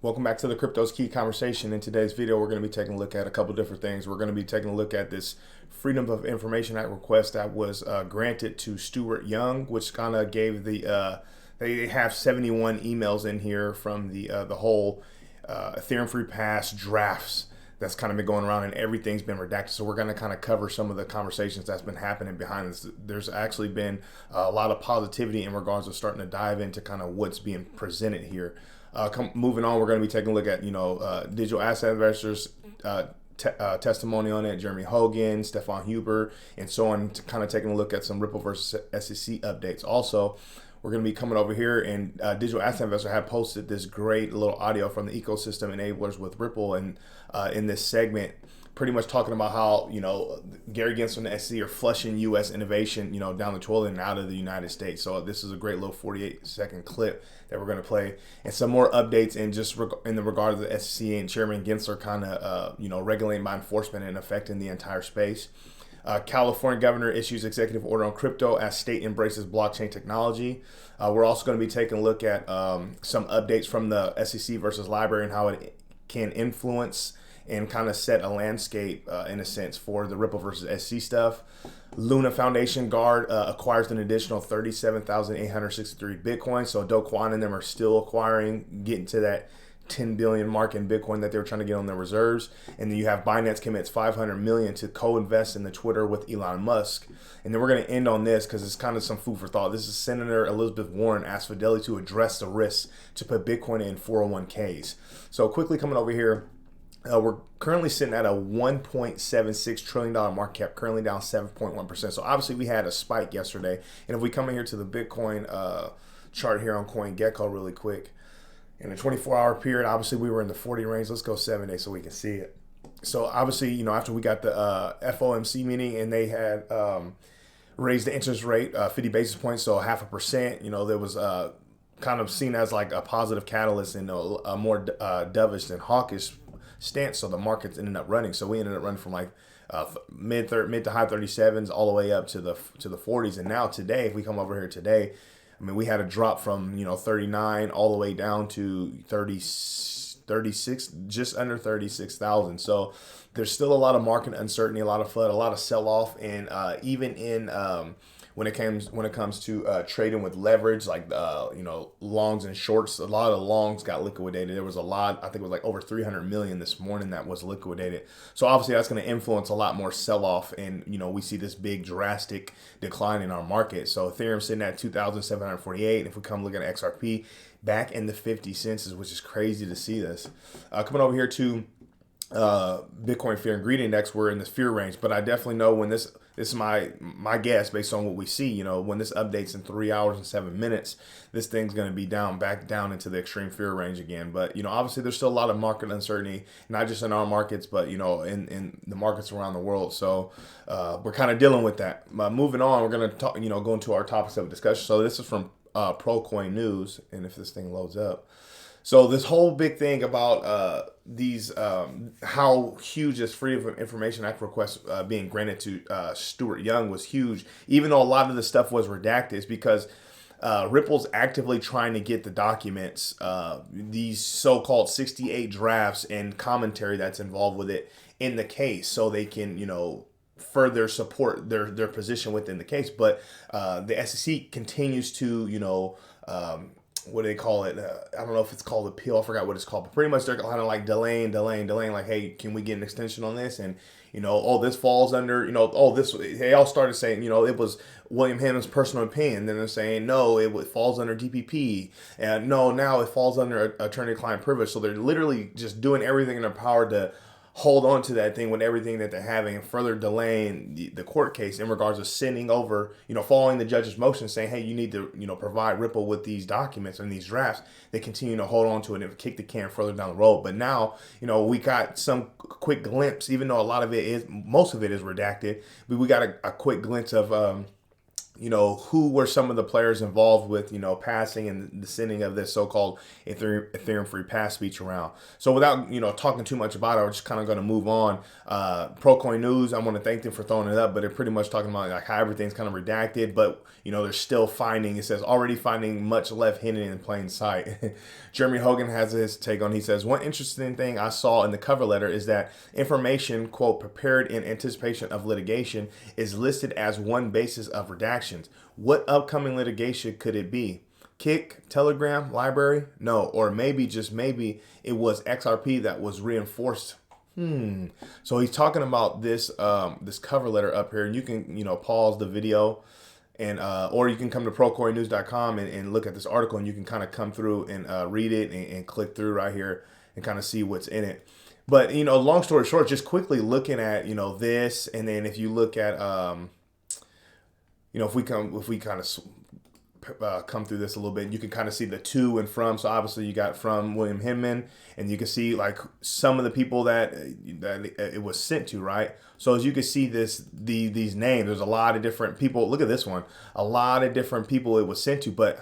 Welcome back to the Crypto's Key Conversation. In today's video, we're going to be taking a look at a couple different things. We're going to be taking a look at this Freedom of Information Act request that was granted to Stuart Young, which kind of gave they have 71 emails in here from the whole Ethereum Free Pass drafts that's kind of been going around, and everything's been redacted. So we're going to kind of cover some of the conversations that's been happening behind this. There's actually been a lot of positivity in regards to starting to dive into kind of what's being presented here. Moving on, we're going to be taking a look at, digital asset investors, testimony on it, Jeremy Hogan, Stefan Huber, and so on, to kind of taking a look at some Ripple versus SEC updates. Also, we're going to be coming over here, and Digital Asset Investor have posted this great little audio from the ecosystem enablers with Ripple, and in this segment, pretty much talking about how, Gary Gensler and the SEC are flushing U.S. innovation, down the toilet and out of the United States. So this is a great little 48-second clip that we're going to play, and some more updates in just in the regard of the SEC and Chairman Gensler kind of, regulating by enforcement and affecting the entire space. California governor issues executive order on crypto as state embraces blockchain technology. We're also going to be taking a look at some updates from the SEC versus library and how it can influence and kind of set a landscape, in a sense, for the Ripple versus SC stuff. Luna Foundation Guard acquires an additional 37,863 Bitcoin. So Do Kwon and them are still acquiring, getting to that 10 billion mark in Bitcoin that they were trying to get on their reserves. And then you have Binance commits 500 million to co-invest in the Twitter with Elon Musk. And then we're going to end on this because it's kind of some food for thought. This is Senator Elizabeth Warren asked Fidelity to address the risks to put Bitcoin in 401ks. So quickly coming over here. We're currently sitting at a $1.76 trillion market cap, currently down 7.1%. So obviously we had a spike yesterday. And if we come in here to the Bitcoin chart here on CoinGecko really quick, in a 24-hour period, obviously we were in the 40 range. Let's go 7 days so we can see it. So obviously, after we got the FOMC meeting and they had raised the interest rate 50 basis points, so 0.5%, there was kind of seen as like a positive catalyst and a more dovish than hawkish stance, so the markets ended up running. So we ended up running from like mid to high 37s all the way up to the 40s. And now today, if we come over here today, I mean, we had a drop from 39 all the way down to 36, just under 36,000. So there's still a lot of market uncertainty, a lot of FUD, a lot of sell off, and even in when it comes to trading with leverage, like longs and shorts, a lot of longs got liquidated. There was a lot, I think it was like over 300 million this morning that was liquidated. So obviously that's going to influence a lot more sell off, and we see this big drastic decline in our market. So Ethereum sitting at 2,748. And if we come look at XRP, back in the 50 cents, which is crazy to see this. Coming over here to Bitcoin Fear and Greed Index, we're in this fear range, but I definitely know when this is my guess based on what we see, when this updates in 3 hours and 7 minutes, this thing's going to be back down into the extreme fear range again. But obviously there's still a lot of market uncertainty, not just in our markets, but in the markets around the world. So we're kind of dealing with that. Moving on, we're going to talk, go into our topics of discussion. So this is from ProCoin News, and if this thing loads up. So this whole big thing about how huge this Freedom of Information Act request being granted to Stuart Young was huge, even though a lot of the stuff was redacted, is because Ripple's actively trying to get the documents, these so-called 68 drafts and commentary that's involved with it in the case, so they can, further support their position within the case. But the SEC continues to, what do they call it? I don't know if it's called appeal. I forgot what it's called. But pretty much they're kind of like delaying. Like, hey, can we get an extension on this? And, this falls under, they all started saying, it was William Hammond's personal opinion. Then they're saying, no, it falls under DPP. And no, now it falls under attorney-client privilege. So they're literally just doing everything in their power to hold on to that thing with everything that they're having, and further delaying the court case in regards to sending over, following the judge's motion saying, hey, you need to, provide Ripple with these documents and these drafts. They continue to hold on to it and kick the can further down the road. But now, we got some quick glimpse, even though most of it is redacted, but we got a quick glimpse of who were some of the players involved with, passing and the sending of this so-called Ethereum free pass speech around. So without, talking too much about it, we're just kind of going to move on. Procoin News, I want to thank them for throwing it up, but they're pretty much talking about like how everything's kind of redacted, but, they're still finding, it says, already finding much left hidden in plain sight. Jeremy Hogan has his take on, he says, one interesting thing I saw in the cover letter is that information, quote, prepared in anticipation of litigation is listed as one basis of redactions. What upcoming litigation could it be? Kick, Telegram, library? No, or maybe, just maybe, it was XRP that was reinforced. So he's talking about this this cover letter up here, and you can pause the video, and or you can come to procoinnews.com and look at this article, and you can kind of come through and read it and click through right here and kind of see what's in it. But long story short, just quickly looking at this, and then if you look at if we kind of come through this a little bit, you can kind of see the to and from. So obviously you got from William Hinman, and you can see like some of the people that it was sent to, right? So as you can see these names, there's a lot of different people. Look at this one, a lot of different people it was sent to. But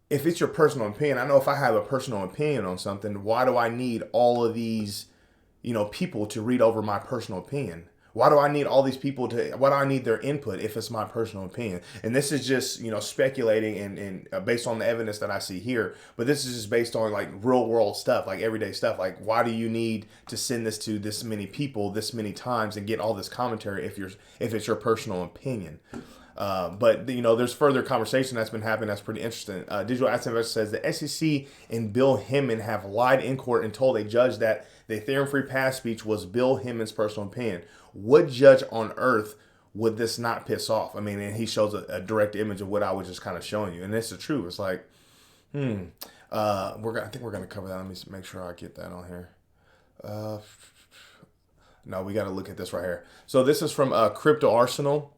if it's your personal opinion, I know if I have a personal opinion on something, why do I need all of these, people to read over my personal opinion? Why do I need all these people why do I need their input if it's my personal opinion? And this is just, speculating and based on the evidence that I see here. But this is just based on like real world stuff, like everyday stuff. Like, why do you need to send this to this many people this many times and get all this commentary if it's your personal opinion? But there's further conversation that's been happening that's pretty interesting. Digital Asset Investor says the SEC and Bill Hinman have lied in court and told a judge that the Ethereum free pass speech was Bill Hinman's personal opinion. What judge on earth would this not piss off? I mean, and he shows a direct image of what I was just kind of showing you, and it's the truth. It's like, I think we're gonna cover that. Let me make sure I get that on here. No, we got to look at this right here. So this is from Crypto Arsenal.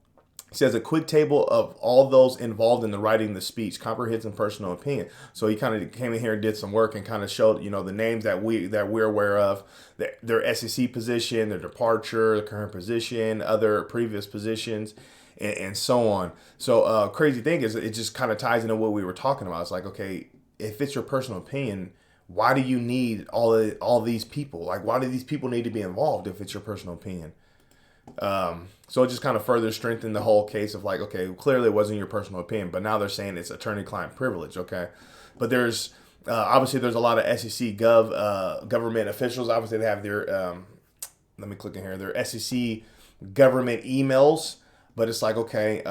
He says a quick table of all those involved in the writing the speech, comprehensive personal opinion. So he kind of came in here and did some work and kind of showed, the names that we're aware of, their SEC position, their departure, the current position, other previous positions, and so on. So crazy thing is it just kind of ties into what we were talking about. It's like, okay, if it's your personal opinion, why do you need all these people? Like, why do these people need to be involved if it's your personal opinion? So it just kind of further strengthened the whole case of like, okay, clearly it wasn't your personal opinion, but now they're saying it's attorney-client privilege, okay? But there's obviously there's a lot of SEC government officials. Obviously they have their let me click in here, their SEC government emails, but it's like, okay,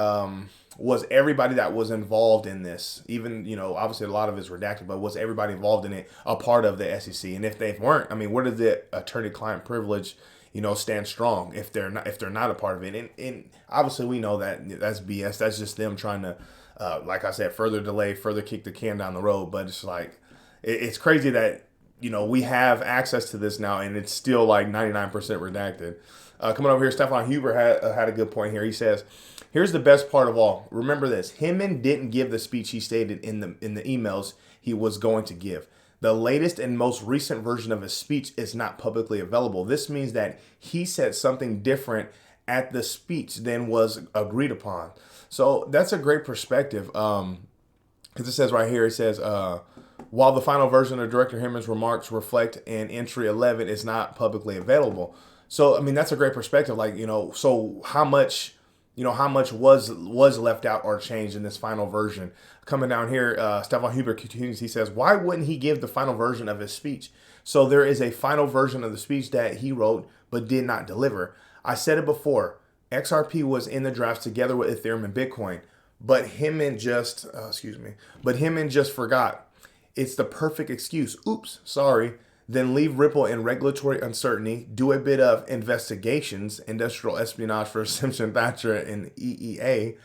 was everybody that was involved in this, even obviously a lot of it's redacted, but was everybody involved in it a part of the SEC? And if they weren't, I mean, where does the attorney-client privilege stand strong if they're not a part of it? And obviously we know that that's BS. That's just them trying to, like I said, further delay, further kick the can down the road. But it's like, it's crazy that, we have access to this now and it's still like 99% redacted. Coming over here, Stefan Huber had a good point here. He says, here's the best part of all. Remember this, Hinman didn't give the speech he stated in the emails he was going to give. The latest and most recent version of his speech is not publicly available. This means that he said something different at the speech than was agreed upon. So that's a great perspective. Because it says right here, it says, while the final version of Director Hinman's remarks reflect in entry 11 is not publicly available. So, I mean, that's a great perspective. Like, so how much was left out or changed in this final version? Coming down here, Stefan Huber continues. He says, why wouldn't he give the final version of his speech? So there is a final version of the speech that he wrote but did not deliver. I said it before. XRP was in the drafts together with Ethereum and Bitcoin, but Hinman just forgot. It's the perfect excuse. Oops, sorry. Then leave Ripple in regulatory uncertainty, do a bit of investigations, industrial espionage for Simpson Thatcher and EEA.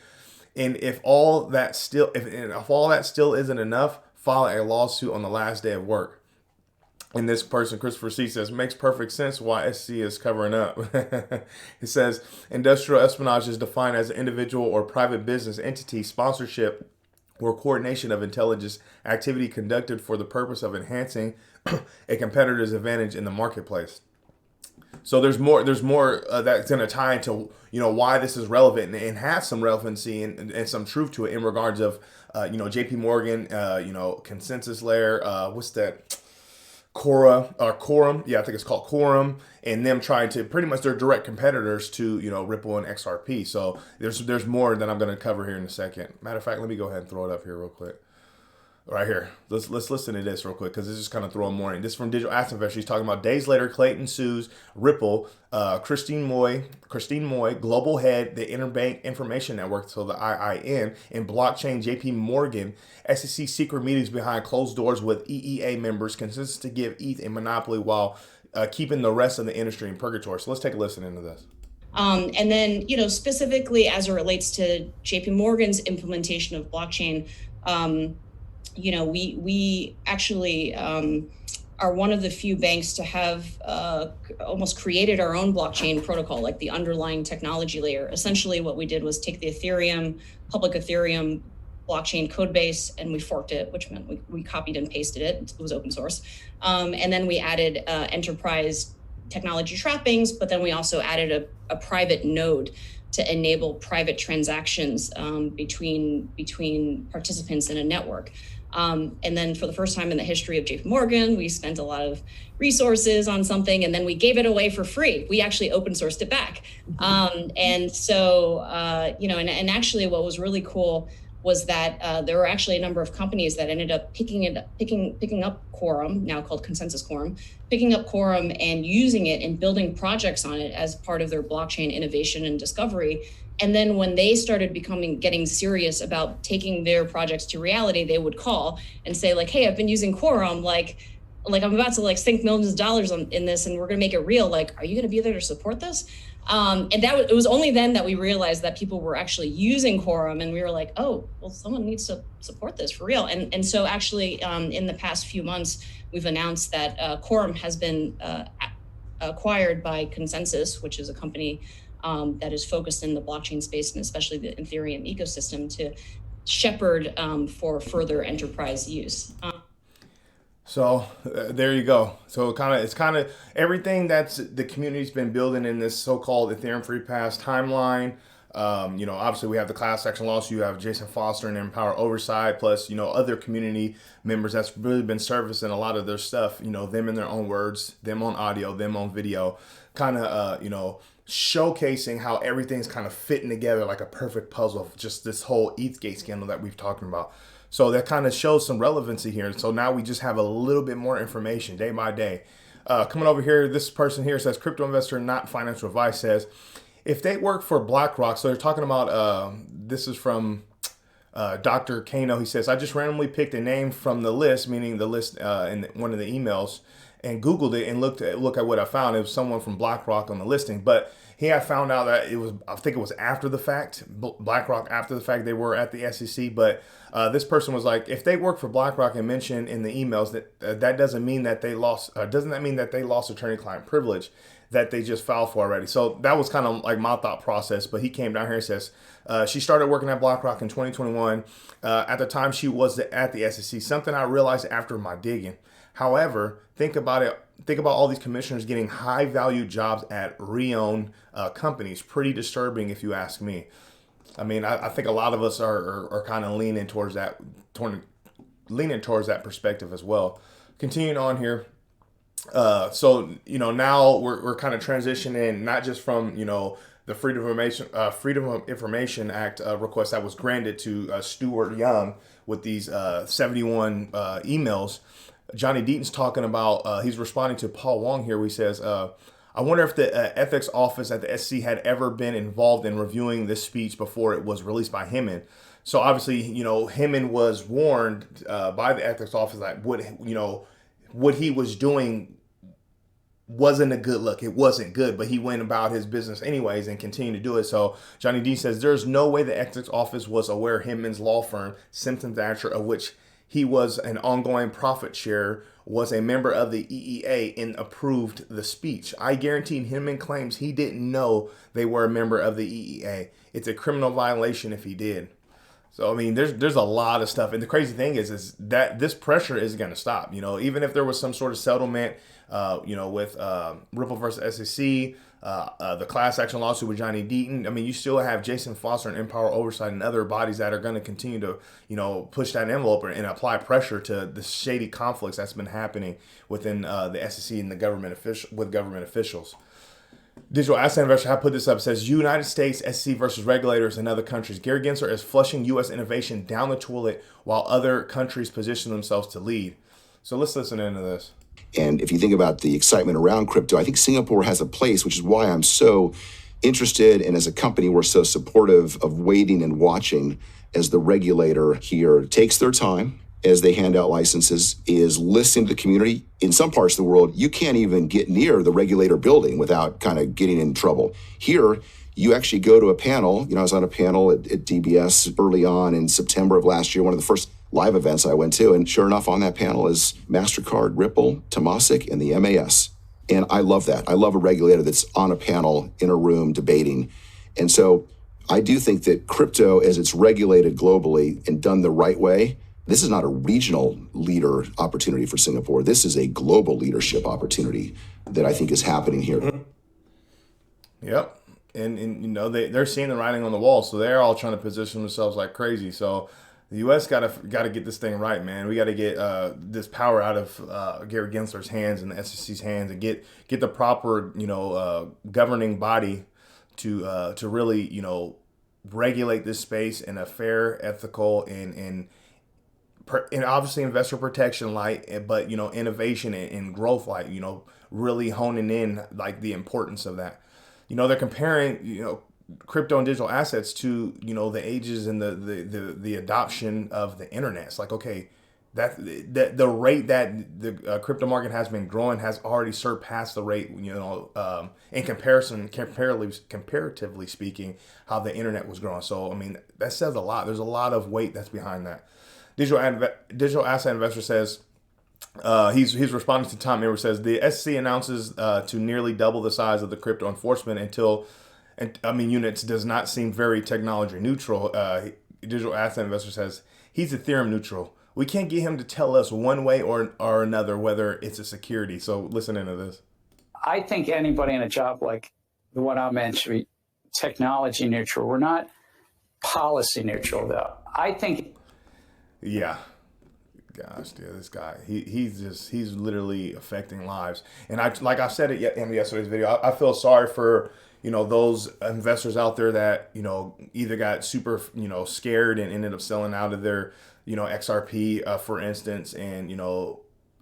And if all that still isn't enough, file a lawsuit on the last day of work. And this person, Christopher C, says, makes perfect sense why SC is covering up. It says, industrial espionage is defined as an individual or private business entity sponsorship or coordination of intelligence activity conducted for the purpose of enhancing a competitor's advantage in the marketplace. So there's more that's going to tie into why this is relevant and has some relevancy and some truth to it in regards of JP Morgan, consensus layer, what's that, Quorum, yeah, I think it's called Quorum, and them trying to pretty much, they're direct competitors to Ripple and XRP. So there's more that I'm going to cover here in a second. Matter of fact, let me go ahead and throw it up here real quick. Right here, let's listen to this real quick because this is kind of throwing more in. This is from Digital Asset Investor. He's talking about days later, Clayton sues Ripple, Christine Moy, global head, the Interbank Information Network, so the IIN, and blockchain JP Morgan, SEC secret meetings behind closed doors with EEA members, consensus to give ETH a monopoly while keeping the rest of the industry in purgatory. So let's take a listen into this. And then, specifically as it relates to JP Morgan's implementation of blockchain, we actually are one of the few banks to have almost created our own blockchain protocol, like the underlying technology layer. Essentially, what we did was take the public Ethereum blockchain code base, and we forked it, which meant we copied and pasted it. It was open source. And then we added enterprise technology trappings, but then we also added a private node to enable private transactions between participants in a network. And then for the first time in the history of JP Morgan, we spent a lot of resources on something, and then we gave it away for free. We actually open sourced it back. And so, and actually what was really cool was that there were actually a number of companies that ended up picking up Quorum, now called Consensus Quorum, picking up Quorum and using it and building projects on it as part of their blockchain innovation and discovery. And then when they started getting serious about taking their projects to reality, they would call and say, like, hey, I've been using Quorum, like I'm about to sink millions of dollars in this, and we're going to make it real. Like, are you going to be there to support this? And it was only then that we realized that people were actually using Quorum, and we were like, oh, well, someone needs to support this for real. And so actually, in the past few months, we've announced that Quorum has been acquired by Consensus, which is a company that is focused in the blockchain space and especially the Ethereum ecosystem to shepherd for further enterprise use. So there you go. So it's kind of everything that's the community's been building in this so-called Ethereum Free Pass timeline. Obviously we have the class action lawsuit. You have Jason Foster and Empower Oversight, plus other community members that's really been servicing a lot of their stuff. Them in their own words, them on audio, them on video, kind of showcasing how everything's kind of fitting together like a perfect puzzle of just this whole ETHgate scandal that we've talked about. So that kind of shows some relevancy here. So now we just have a little bit more information day by day. Coming over here, this person here says, crypto investor, not financial advice, says, if they work for BlackRock, so they're talking about, this is from Dr. Kano. He says, I just randomly picked a name from the list, meaning the list in one of the emails, and Googled it and look at what I found. It was someone from BlackRock on the listing, but I found out that I think it was after the fact, BlackRock after the fact, they were at the SEC. But this person was like, if they work for BlackRock and mentioned in the emails that doesn't mean that they lost, doesn't that mean that they lost attorney-client privilege that they just filed for already? So that was kind of like my thought process. But he came down here and says, she started working at BlackRock in 2021. At the time she was at the SEC, something I realized after my digging. However, think about it. Think about all these commissioners getting high value jobs at re-owned companies. Pretty disturbing, if you ask me. I mean, I think a lot of us are kind of leaning towards that perspective as well. Continuing on here. So now we're kind of transitioning not just from the Freedom of Information Act request that was granted to Stuart Young with these 71 emails. Johnny Deaton's talking about, he's responding to Paul Wong here, where he says, I wonder if the ethics office at the SEC had ever been involved in reviewing this speech before it was released by Hemming. So obviously, Hemming was warned by the ethics office that what he was doing wasn't a good look. It wasn't good, but he went about his business anyways and continued to do it. So Johnny D says, there's no way the ethics office was aware Hemming's law firm, Simpson Thatcher, of which he was an ongoing profit share, was a member of the EEA and approved the speech. I guarantee Hemming claims he didn't know they were a member of the EEA. It's a criminal violation if he did. So I mean, there's a lot of stuff, and the crazy thing is that this pressure isn't going to stop. Even if there was some sort of settlement, with Ripple versus SEC, the class action lawsuit with Johnny Deaton. I mean, you still have Jason Foster and Empower Oversight and other bodies that are going to continue to push that envelope and apply pressure to the shady conflicts that's been happening within the SEC and the government officials. Digital Asset Investor, I put this up, says United States SEC versus regulators in other countries. Gary Gensler is flushing U.S. innovation down the toilet while other countries position themselves to lead. So let's listen into this. And if you think about the excitement around crypto, I think Singapore has a place, which is why I'm so interested. And as a company, we're so supportive of waiting and watching as the regulator here takes their time as they hand out licenses, is listening to the community. In some parts of the world, you can't even get near the regulator building without kind of getting in trouble. Here, you actually go to a panel. I was on a panel at DBS early on in September of last year, one of the first live events I went to. And sure enough, on that panel is MasterCard, Ripple, Temasek, and the MAS. And I love that. I love a regulator that's on a panel in a room debating. And so I do think that crypto, as it's regulated globally and done the right way, this is not a regional leader opportunity for Singapore. This is a global leadership opportunity that I think is happening here. Yep. And they're seeing the writing on the wall, so they're all trying to position themselves like crazy. So the U.S. got to get this thing right, man. We got to get this power out of Gary Gensler's hands and the SEC's hands, and get the proper governing body to really regulate this space in a fair, ethical, and obviously investor protection light, but innovation and growth light. Really honing in like the importance of that. They're comparing crypto and digital assets to the ages and the adoption of the internet. It's like, okay, that the rate that the crypto market has been growing has already surpassed the rate in comparison, comparatively speaking, how the internet was growing. So I mean, that says a lot. There's a lot of weight that's behind that. Digital Asset Investor says he's responding to Tom Edwards, says the SEC announces to nearly double the size of the crypto enforcement units does not seem very technology neutral. Digital Asset Investor says he's Ethereum neutral. We can't get him to tell us one way or another whether it's a security. So listen into this. I think anybody in a job like the one I mentioned, technology neutral. We're not policy neutral, though. I think. Yeah. Gosh, dude, this guy, he's literally affecting lives. And I said it in yesterday's video, I feel sorry for, those investors out there that, either got super, scared and ended up selling out of their, XRP, for instance, and,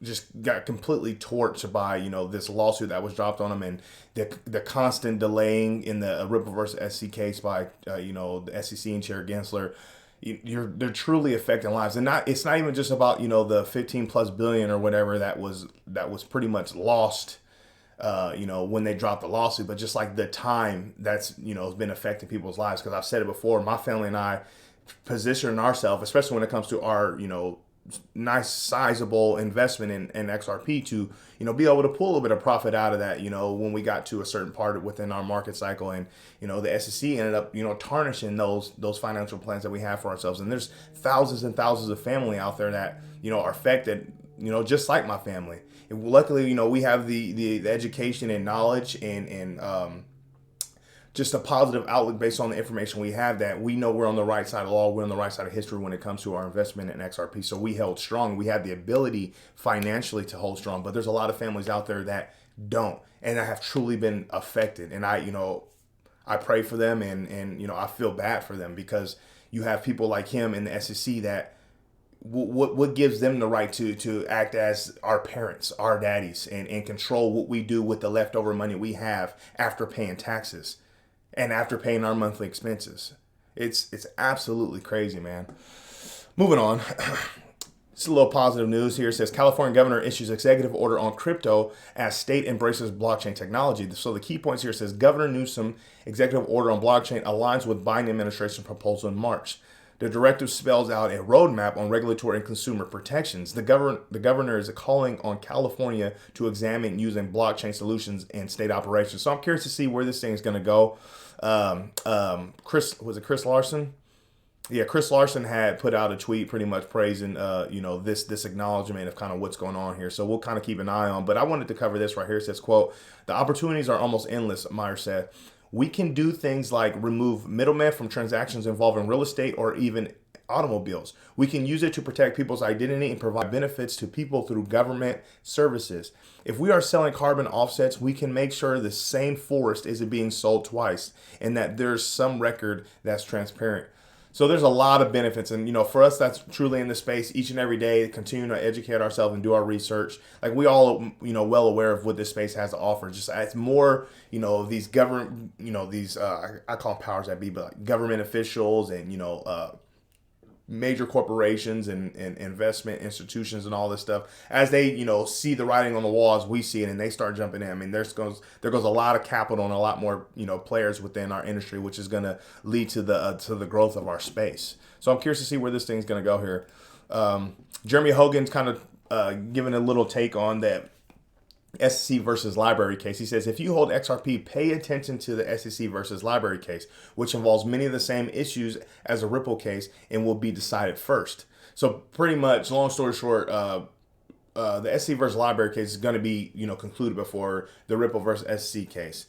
just got completely torched by, this lawsuit that was dropped on them, and the constant delaying in the Ripple versus SEC case by, the SEC and Chair Gensler. They're truly affecting lives, and it's not even just about the 15+ billion or whatever that was pretty much lost when they dropped the lawsuit, but just like the time that's has been affecting people's lives. Because I've said it before, my family and I position ourselves, especially when it comes to our nice sizable investment in XRP, to be able to pull a little bit of profit out of that when we got to a certain part within our market cycle, and the SEC ended up tarnishing those financial plans that we have for ourselves. And there's thousands and thousands of family out there that are affected, just like my family. And luckily we have the education and knowledge and just a positive outlook based on the information we have, that we know we're on the right side of the law, we're on the right side of history when it comes to our investment in XRP. So we held strong. We had the ability financially to hold strong, but there's a lot of families out there that don't, and that have truly been affected. And I pray for them, and I feel bad for them, because you have people like him in the SEC that what gives them the right to act as our parents, our daddies, and control what we do with the leftover money we have after paying taxes and after paying our monthly expenses. It's absolutely crazy, man. Moving on. Just a little positive news here. It says California governor issues executive order on crypto as state embraces blockchain technology. So the key points here says Governor Newsom executive order on blockchain aligns with Biden administration proposal in March. The directive spells out a roadmap on regulatory and consumer protections. The governor is calling on California to examine using blockchain solutions in state operations. So I'm curious to see where this thing is going to go. Chris Larson? Yeah, Chris Larson had put out a tweet pretty much praising, this acknowledgement of kind of what's going on here. So we'll kind of keep an eye on. But I wanted to cover this right here. It says, quote, "The opportunities are almost endless," Meyer said. "We can do things like remove middlemen from transactions involving real estate or even automobiles. We can use it to protect people's identity and provide benefits to people through government services. If we are selling carbon offsets, we can make sure the same forest isn't being sold twice and that there's some record that's transparent." So there's a lot of benefits. And, for us, that's truly in the space each and every day, continue to educate ourselves and do our research. Like we all, well aware of what this space has to offer. Just it's more, these government, these, I call them powers that be, but like government officials and, major corporations and investment institutions and all this stuff, as they see the writing on the wall as we see it, and they start jumping in. I mean, there goes a lot of capital and a lot more players within our industry, which is going to lead to the growth of our space. So I'm curious to see where this thing's going to go here. Jeremy Hogan's kind of giving a little take on that SEC versus library case. He says, if you hold XRP, pay attention to the SEC versus library case, which involves many of the same issues as a Ripple case and will be decided first. So pretty much, long story short, the SEC versus library case is going to be, concluded before the Ripple versus SEC case.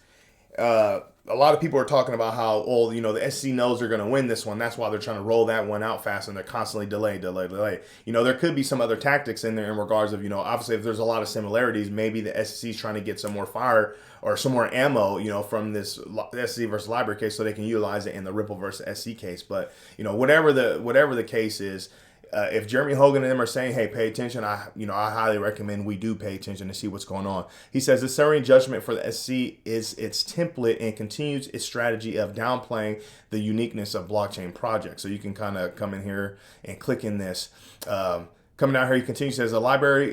A lot of people are talking about how, the SEC knows they're going to win this one. That's why they're trying to roll that one out fast, and they're constantly delay. There could be some other tactics in there in regards of, obviously if there's a lot of similarities, maybe the SEC is trying to get some more fire or some more ammo, from this SEC versus library case so they can utilize it in the Ripple versus SEC case. But, whatever the case is, if Jeremy Hogan and them are saying, hey, pay attention, I highly recommend we do pay attention to see what's going on. He says the summary judgment for the SEC is its template and continues its strategy of downplaying the uniqueness of blockchain projects. So you can kind of come in here and click in this. Coming down here, he continues, says the library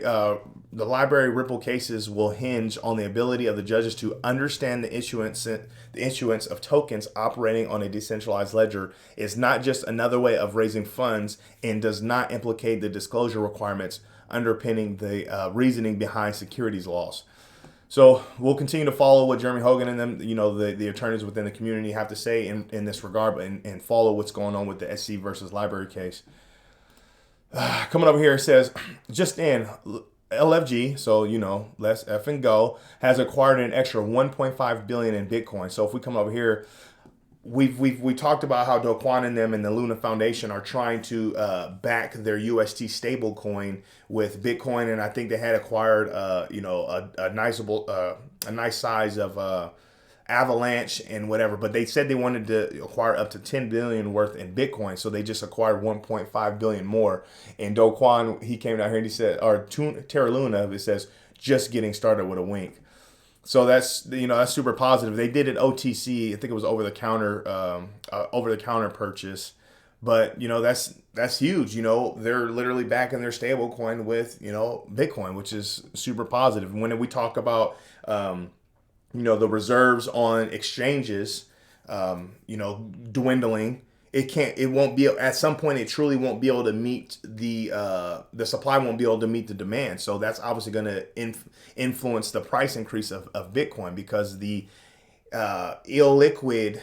Ripple cases will hinge on the ability of the judges to understand the issuance of tokens operating on a decentralized ledger is not just another way of raising funds and does not implicate the disclosure requirements underpinning the reasoning behind securities laws. So we'll continue to follow what Jeremy Hogan and them, the attorneys within the community have to say in this regard, and follow what's going on with the SEC versus library case. Coming over here, it says, just in, LFG, so let's effing go, has acquired an extra 1.5 billion in Bitcoin. So if we come over here, we talked about how Do Kwon and them and the Luna Foundation are trying to back their UST stable coin with Bitcoin, and I think they had acquired a nice size of Avalanche and whatever, but they said they wanted to acquire up to 10 billion worth in Bitcoin, so they just acquired 1.5 billion more. And Do Kwon, he came down here and he said, or Terra Luna, it says, just getting started with a wink. So that's super positive. They did it OTC, I think it was over the counter purchase, but that's huge. They're literally backing their stable coin with Bitcoin, which is super positive. When we talk about the reserves on exchanges, dwindling, it won't be, at some point, it truly won't be able to meet the supply won't be able to meet the demand. So that's obviously going to influence the price increase of Bitcoin, because the illiquid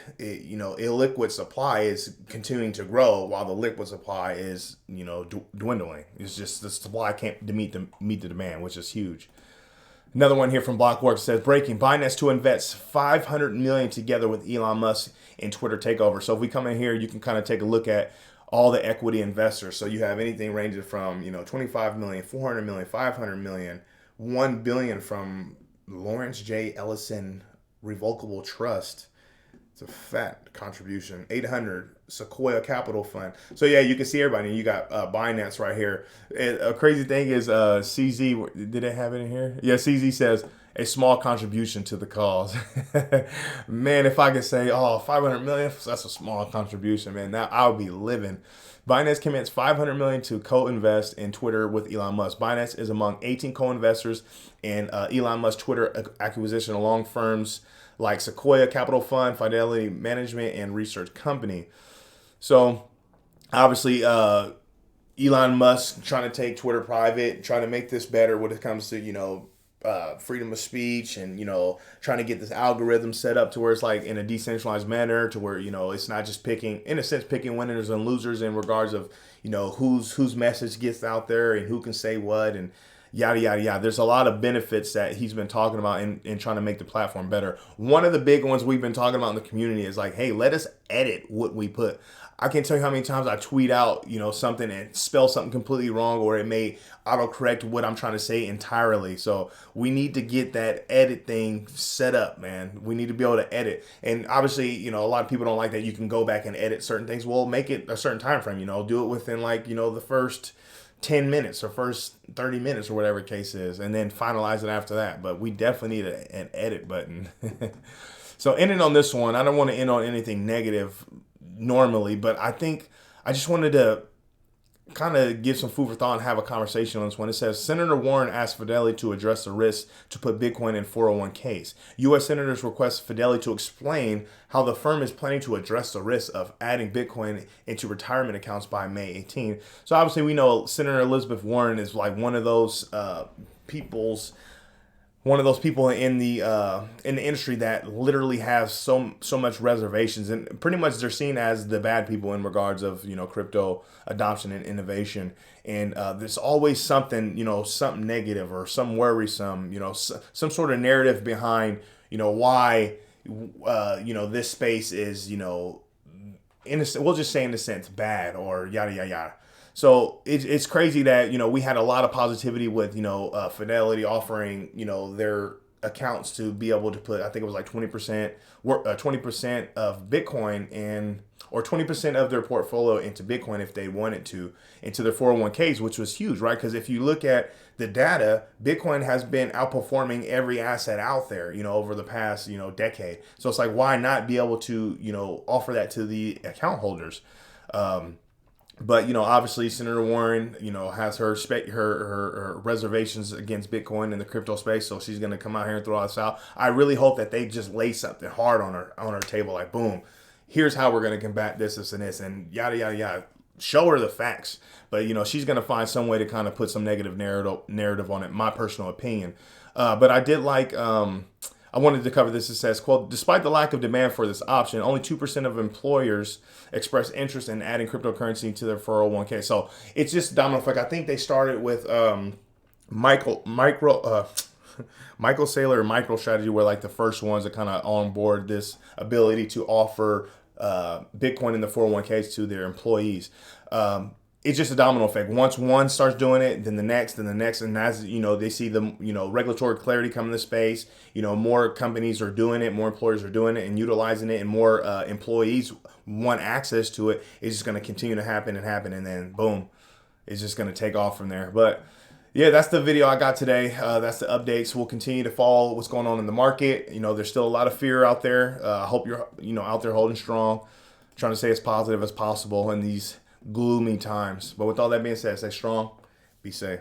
supply is continuing to grow while the liquid supply is, dwindling. It's just the supply can't meet the demand, which is huge. Another one here from Blockworks says, breaking, Binance to invest 500 million together with Elon Musk in Twitter takeover. So if we come in here, you can kind of take a look at all the equity investors. So you have anything ranging from, 25 million, 400 million, 500 million, 1 billion from Lawrence J. Ellison Revocable Trust. It's a fat contribution. 800 Sequoia Capital Fund. So yeah, you can see everybody. You got Binance right here. A crazy thing is CZ. Did they have it in here? Yeah, CZ says a small contribution to the cause. Man, if I could say, 500 million, that's a small contribution, man. Now I would be living. Binance commits 500 million to co-invest in Twitter with Elon Musk. Binance is among 18 co-investors in Elon Musk Twitter acquisition, along firms like Sequoia Capital Fund, Fidelity Management, and Research Company. So obviously, Elon Musk trying to take Twitter private, trying to make this better when it comes to, freedom of speech and, trying to get this algorithm set up to where it's like in a decentralized manner to where, it's not just picking, in a sense, picking winners and losers in regards of, whose message gets out there and who can say what and yada, yada, yada. There's a lot of benefits that he's been talking about in trying to make the platform better. One of the big ones we've been talking about in the community is like, hey, let us edit what we put. I can't tell you how many times I tweet out, something and spell something completely wrong, or it may autocorrect what I'm trying to say entirely. So we need to get that edit thing set up, man. We need to be able to edit. And obviously, a lot of people don't like that you can go back and edit certain things. Well, make it a certain time frame, do it within like, the first 10 minutes or first 30 minutes or whatever the case is, and then finalize it after that. But we definitely need an edit button. So ending on this one, I don't want to end on anything negative normally, but I think I just wanted to kind of give some food for thought and have a conversation on this one. It says, Senator Warren asked Fidelity to address the risk to put Bitcoin in 401ks. U.S. senators request Fidelity to explain how the firm is planning to address the risk of adding Bitcoin into retirement accounts by May 18. So obviously we know Senator Elizabeth Warren is like one of those people in the industry that literally has so much reservations, and pretty much they're seen as the bad people in regards of crypto adoption and innovation. And there's always something something negative or some worrisome, some sort of narrative behind why this space is we'll just say in a sense bad or yada yada yada. So it's crazy that, we had a lot of positivity with, Fidelity offering, their accounts to be able to put, I think it was like 20% of Bitcoin or 20% of their portfolio into Bitcoin if they wanted to, into their 401ks, which was huge, right? Because if you look at the data, Bitcoin has been outperforming every asset out there, over the past, decade. So it's like, why not be able to, offer that to the account holders? But, obviously Senator Warren, has her reservations against Bitcoin in the crypto space. So she's going to come out here and throw us out. I really hope that they just lay something hard on her table. Like, boom, here's how we're going to combat this and this and yada, yada, yada. Show her the facts. But, she's going to find some way to kind of put some negative narrative on it, my personal opinion. But I did like... I wanted to cover this. It says, quote, despite the lack of demand for this option, only 2% of employers express interest in adding cryptocurrency to their 401k. So it's just domino effect. I think they started with Michael Saylor and MicroStrategy were like the first ones that kind of onboard this ability to offer Bitcoin in the 401ks to their employees. It's just a domino effect. Once one starts doing it, then the next, and as they see the regulatory clarity come into space. More companies are doing it, more employers are doing it and utilizing it, and more employees want access to it. It's just going to continue to happen, and then boom, it's just going to take off from there. But yeah, that's the video I got today. That's the updates. We'll continue to follow what's going on in the market. There's still a lot of fear out there. I hope you're out there holding strong, trying to stay as positive as possible in these gloomy times. But with all that being said, stay strong, be safe.